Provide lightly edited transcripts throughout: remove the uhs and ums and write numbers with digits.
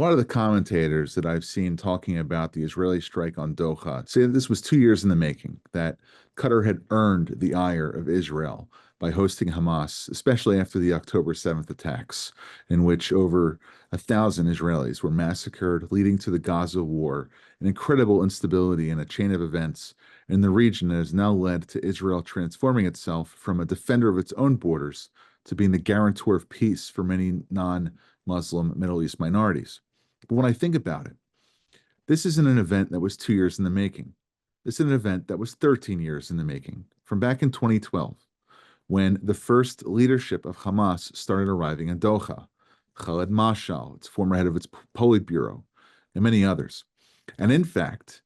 lot of the commentators that I've seen talking about the Israeli strike on Doha say that this was 2 years in the making, that Qatar had earned the ire of Israel by hosting Hamas, especially after the October 7th attacks, in which over 1,000 Israelis were massacred, leading to the Gaza war, an incredible instability in a chain of events in the region that has now led to Israel transforming itself from a defender of its own borders to being the guarantor of peace for many non-Muslim Middle East minorities. But when I think about it, this isn't an event that was 2 years in the making. This is an event that was 13 years in the making, from back in 2012, when the first leadership of Hamas started arriving in Doha. Khaled Mashal, its former head of its Politburo, and many others. And in fact,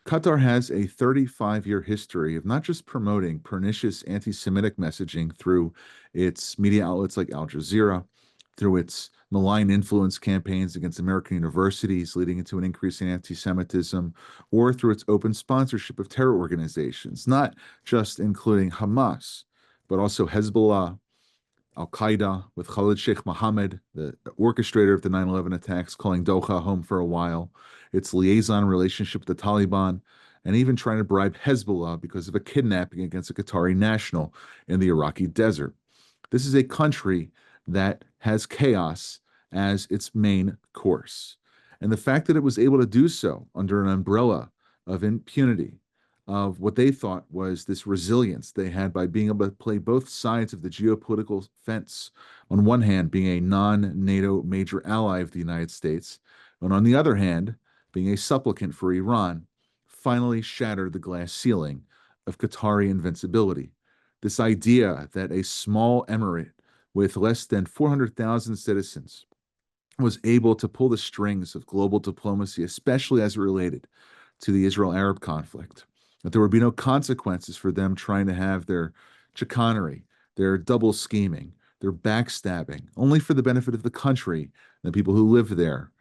Qatar has a 35-year history of not just promoting pernicious anti-Semitic messaging through its media outlets like Al Jazeera, through its malign influence campaigns against American universities, leading into an increase in anti-Semitism, or through its open sponsorship of terror organizations, not just including Hamas, but also Hezbollah, Al-Qaeda, with Khalid Sheikh Mohammed, the orchestrator of the 9/11 attacks, calling Doha home for a while, its liaison relationship with the Taliban, and even trying to bribe Hezbollah because of a kidnapping against a Qatari national in the Iraqi desert. This is a country that has chaos as its main course. And the fact that it was able to do so under an umbrella of impunity, of what they thought was this resilience they had by being able to play both sides of the geopolitical fence, on one hand, being a non-NATO major ally of the United States, and on the other hand, being a supplicant for Iran, finally shattered the glass ceiling of Qatari invincibility. This idea that a small emirate with less than 400,000 citizens was able to pull the strings of global diplomacy, especially as it related to the Israel-Arab conflict, that there would be no consequences for them trying to have their chicanery, their double scheming, their backstabbing, only for the benefit of the country and the people who live there,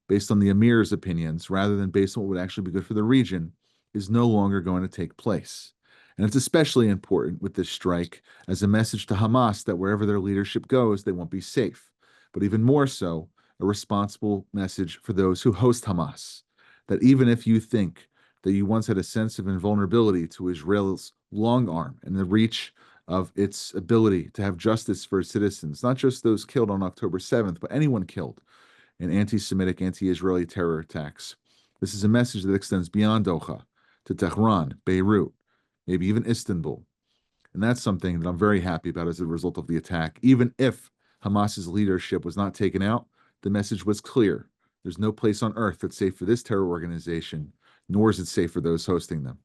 based on the emir's opinions, rather than based on what would actually be good for the region, is no longer going to take place. And it's especially important with this strike as a message to Hamas that wherever their leadership goes, they won't be safe. But even more so, a responsible message for those who host Hamas, that even if you think that you once had a sense of invulnerability to Israel's long arm and the reach of its ability to have justice for its citizens, not just those killed on October 7th, but anyone killed in anti-Semitic, anti-Israeli terror attacks. This is a message that extends beyond Doha to Tehran, Beirut, maybe even Istanbul. And that's something that I'm very happy about as a result of the attack. Even if Hamas's leadership was not taken out, the message was clear. There's no place on earth that's safe for this terror organization, nor is it safe for those hosting them.